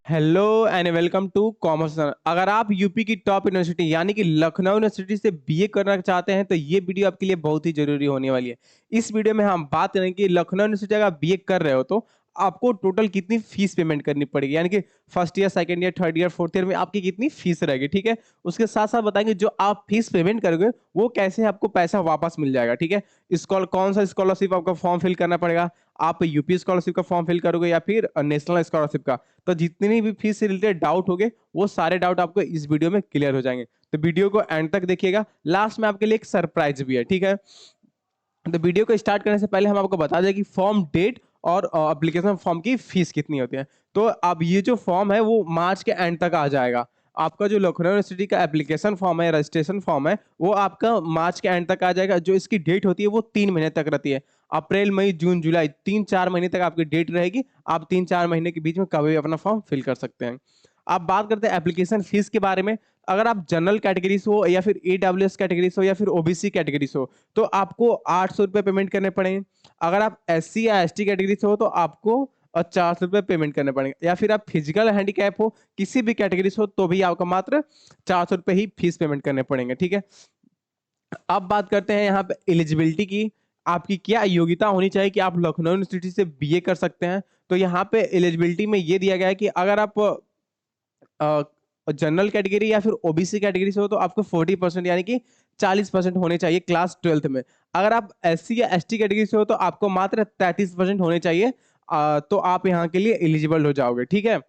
Hello and welcome to commerce. अगर आप UP की टॉप यूनिवर्सिटी यानी कि लखनऊ यूनिवर्सिटी से बीए करना चाहते हैं तो ये वीडियो आपके लिए बहुत ही जरूरी होने वाली है। इस वीडियो में हम बात करेंगे कि लखनऊ यूनिवर्सिटी अगर आप बीए कर रहे हो तो आपको टोटल कितनी फीस पेमेंट करनी पड़ेगी, यानी कि first year, second year, third year, fourth year में आपकी कितनी फीस रहेगी। ठीक है, उसके साथ साथ बताएंगे जो आप फीस पेमेंट करोगे वो कैसे आपको पैसा वापस मिल जाएगा। ठीक है, कौन सा स्कॉलरशिप आपका फॉर्म फिल करना पड़ेगा, आप यूपी स्कॉलरशिप का फॉर्म फिल करोगे या फिर नेशनल स्कॉलरशिप का। तो जितनी भी फीस से रिलेटेड डाउट होंगे वो सारे डाउट आपको इस वीडियो में क्लियर हो जाएंगे। तो वीडियो को एंड तक देखिएगा, लास्ट में आपके लिए एक सरप्राइज भी है। ठीक है, तो वीडियो को स्टार्ट करने से पहले हम आपको बता दें कि फॉर्म डेट और एप्लीकेशन फॉर्म की फीस कितनी होती है। तो अब ये जो फॉर्म है वो मार्च के एंड तक आ जाएगा। आपका जो लखनऊ यूनिवर्सिटी का एप्लीकेशन फॉर्म है, रजिस्ट्रेशन फॉर्म है, वो आपका मार्च के एंड तक आ जाएगा। जो इसकी डेट होती है वो 3 महीने तक रहती है। अप्रैल, मई, जून, जुलाई, 3-4 महीने तक आपकी डेट रहेगी। आप 3-4 महीने के बीच में कभी भी अपना फॉर्म फिल कर सकते हैं। आप बात करते हैं एप्लीकेशन फीस के बारे में। अगर आप जनरल कैटेगरी से हो या फिर ईडब्ल्यूएस कैटेगरी से हो या फिर ओबीसी कैटेगरी से हो तो आपको 800 रुपये पेमेंट करने पड़ेंगे। अगर आप एससी या एसटी कैटेगरी से हो तो आपको 400 रुपये पेमेंट करने पड़ेंगे। या फिर आप फिजिकल हैंडीकैप हो, किसी भी कैटेगरी से हो, तो भी आपको मात्र 400 रुपये ही फीस पेमेंट करने पड़ेंगे। ठीक है, अब बात करते हैं यहाँ पे एलिजिबिलिटी की। आपकी क्या योग्यता होनी चाहिए कि आप लखनऊ यूनिवर्सिटी से बीए कर सकते हैं। तो यहाँ पे एलिजिबिलिटी में ये दिया गया है कि अगर आप जनरल कैटेगरी या फिर ओबीसी कैटेगरी से हो तो आपको 40% यानी कि 40% होने चाहिए क्लास 12th में। अगर आप एससी या एसटी कैटेगरी से हो तो आपको मात्र 33% होने चाहिए। तो आप यहाँ के लिए एलिजिबल हो जाओगे। ठीक है,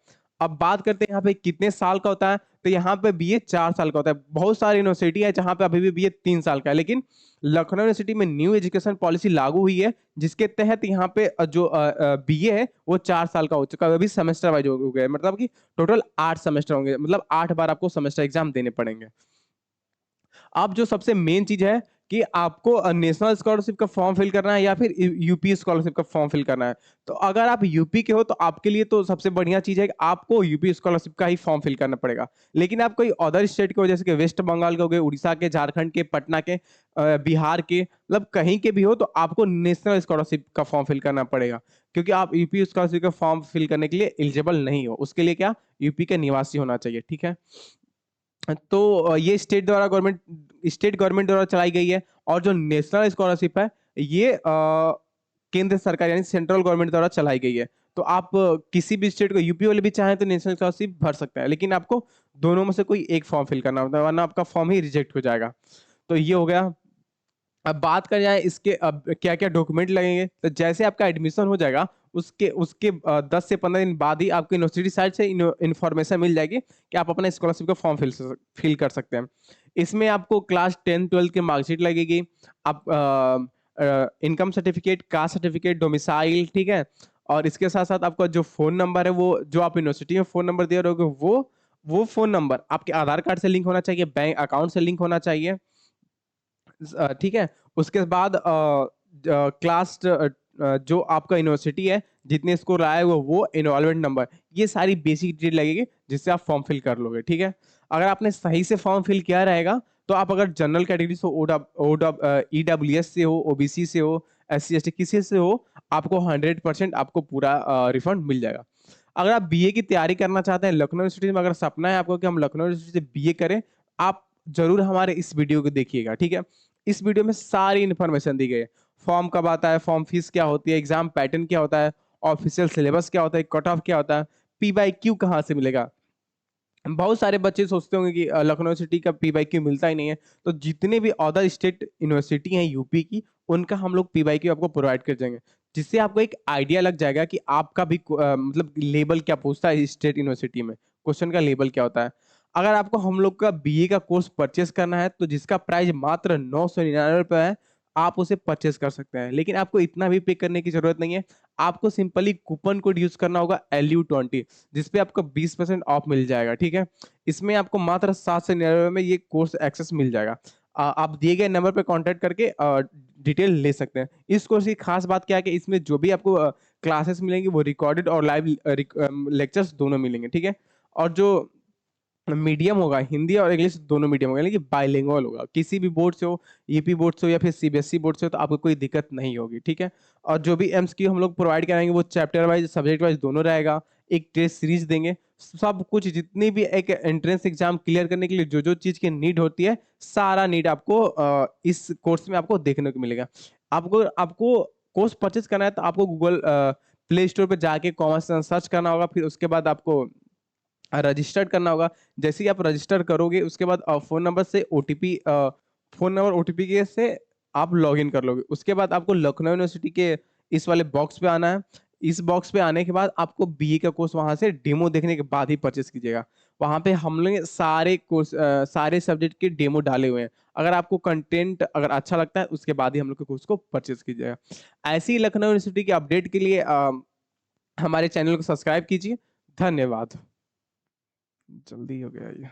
अब बात करते हैं यहाँ पे कितने साल का होता है। तो यहाँ पे बीए 4 साल का होता है। बहुत सारी यूनिवर्सिटी है जहाँ पे अभी भी बीए 3 साल का है, लेकिन लखनऊ यूनिवर्सिटी में न्यू एजुकेशन पॉलिसी लागू हुई है जिसके तहत यहाँ पे जो बीए है वो 4 साल का हो चुका है। अभी सेमेस्टर वाइज हो गया है, मतलब कि टोटल 8 सेमेस्टर होंगे, मतलब 8 बार आपको सेमेस्टर एग्जाम देने पड़ेंगे। अब जो सबसे मेन चीज है कि आपको नेशनल स्कॉलरशिप का फॉर्म फिल करना है या फिर यूपी स्कॉलरशिप का फॉर्म फिल करना है। तो अगर आप यूपी के हो तो आपके लिए तो सबसे बढ़िया चीज है कि आपको यूपी स्कॉलरशिप का ही फॉर्म फिल करना पड़ेगा। लेकिन आप कोई अदर स्टेट के हो, जैसे कि वेस्ट बंगाल के हो गए, उड़ीसा के, झारखंड के, पटना के, बिहार के, मतलब कहीं के भी हो, तो आपको नेशनल स्कॉलरशिप का फॉर्म फिल करना पड़ेगा। क्योंकि आप यूपी स्कॉलरशिप का फॉर्म फिल करने के लिए एलिजिबल नहीं हो। उसके लिए क्या, यूपी के निवासी होना चाहिए। ठीक है, तो ये स्टेट गवर्नमेंट द्वारा चलाई गई है। और जो नेशनल स्कॉलरशिप है ये केंद्र सरकार यानी सेंट्रल गवर्नमेंट द्वारा चलाई गई है। तो आप किसी भी स्टेट को, यूपी वाले भी चाहें तो नेशनल स्कॉलरशिप भर सकते हैं, लेकिन आपको दोनों में से कोई एक फॉर्म फिल करना होता है, वरना आपका फॉर्म ही रिजेक्ट हो जाएगा। तो ये हो गया। अब बात करें जाए इसके अब क्या क्या डॉक्यूमेंट लगेंगे। तो जैसे आपका एडमिशन हो जाएगा उसके उसके 10 से 15 दिन बाद ही आपको यूनिवर्सिटी साइड से इन्फॉर्मेशन मिल जाएगी कि आप अपना स्कॉलरशिप का फॉर्म फिल कर सकते हैं। इसमें आपको क्लास 10 12 की मार्कशीट लगेगी। आप income certificate, caste certificate, domicile, ठीक है। और इसके साथ साथ आपका जो फोन नंबर है, वो जो आप यूनिवर्सिटी में फोन नंबर दे रहे हो वो फोन नंबर आपके आधार कार्ड से लिंक होना चाहिए, बैंक अकाउंट से लिंक होना चाहिए। ठीक है, उसके बाद क्लास जो आपका यूनिवर्सिटी है जितने स्कोर आए वो एनरोलमेंट नंबर, ये सारी बेसिक डिटेल लगेगी जिससे आप फॉर्म फिल कर लोगे। ठीक है, अगर आपने सही से फॉर्म फिल किया रहेगा तो आप अगर जनरल कैटेगरी से हो, ईडब्ल्यूएस से हो, ओबीसी से हो, एस सी एस टी किसी से हो, आपको 100% आपको पूरा रिफंड मिल जाएगा। अगर आप बीए की तैयारी करना चाहते हैं लखनऊ यूनिवर्सिटी में, अगर सपना है आपको कि हम लखनऊ यूनिवर्सिटी से बीए करें, आप जरूर हमारे इस वीडियो को देखिएगा। ठीक है, इस वीडियो में सारी इन्फॉर्मेशन दी गई है। फॉर्म कब आता है, फॉर्म फीस क्या होती है, एग्जाम पैटर्न क्या होता है, ऑफिशियल सिलेबस क्या होता है, कट ऑफ क्या होता है, पी बाई क्यू कहाँ से मिलेगा। बहुत सारे बच्चे सोचते होंगे कि लखनऊ यूनिवर्सिटी का पी बाई क्यू मिलता ही नहीं है। तो जितने भी अदर स्टेट यूनिवर्सिटी हैं यूपी की, उनका हम लोग पी बाई क्यू आपको प्रोवाइड कर देंगे, जिससे आपको एक आइडिया लग जाएगा कि आपका भी मतलब लेवल क्या पूछता है स्टेट यूनिवर्सिटी में, क्वेश्चन का लेवल क्या होता है। अगर आपको हम लोग का बीए का कोर्स परचेस करना है तो जिसका प्राइस मात्र 999 रुपये है, आप उसे परचेस कर सकते हैं। लेकिन आपको इतना भी पे करने की जरूरत नहीं है। आपको सिंपली कूपन कोड यूज करना होगा LU20, जिसपे आपको 20% ऑफ मिल जाएगा। ठीक है, इसमें आपको मात्र 799 में ये कोर्स एक्सेस मिल जाएगा। आप दिए गए नंबर पे कांटेक्ट करके डिटेल ले सकते हैं। इस कोर्स की खास बात क्या है कि इसमें जो भी आपको क्लासेस मिलेंगी वो रिकॉर्डेड और लाइव लेक्चर्स दोनों मिलेंगे। ठीक है, और जो मीडियम होगा, हिंदी और इंग्लिश दोनों मीडियम होगा, यानी कि बाइलिंगुअल होगा। किसी भी बोर्ड से हो, यूपी बोर्ड से हो या फिर सीबीएसई बोर्ड से हो, तो आपको कोई दिक्कत नहीं होगी, ठीक है। और जो भी एमसीक्यू हम लोग प्रोवाइड कराएंगे वो चैप्टर वाइज सब्जेक्ट वाइज दोनों रहेगा। एक टेस्ट सीरीज देंगे, सब कुछ जितनी भी एक एंट्रेंस एग्जाम क्लियर करने के लिए जो जो चीज की नीड होती है, सारा नीड आपको इस कोर्स में आपको देखने को मिलेगा। आपको आपको कोर्स परचेज करना है तो आपको गूगल प्ले स्टोर पे जाके कॉमर्स सर्च करना होगा, फिर उसके बाद आपको रजिस्टर्ड करना होगा। जैसे ही आप रजिस्टर करोगे उसके बाद फोन नंबर से ओटीपी, फोन नंबर ओटीपी के से आप लॉगिन कर लोगे। उसके बाद आपको लखनऊ यूनिवर्सिटी के इस वाले बॉक्स पे आना है। इस बॉक्स पे आने के बाद आपको बीए का कोर्स वहां से डेमो देखने के बाद ही परचेस कीजिएगा। वहां पे हम लोग सारे कोर्स सारे सब्जेक्ट के डेमो डाले हुए हैं। अगर आपको कंटेंट अगर अच्छा लगता है उसके बाद ही हम लोग के कोर्स को परचेस कीजिएगा। ऐसे ही लखनऊ यूनिवर्सिटी के अपडेट के लिए हमारे चैनल को सब्सक्राइब कीजिए। धन्यवाद। जल्दी हो गया ये।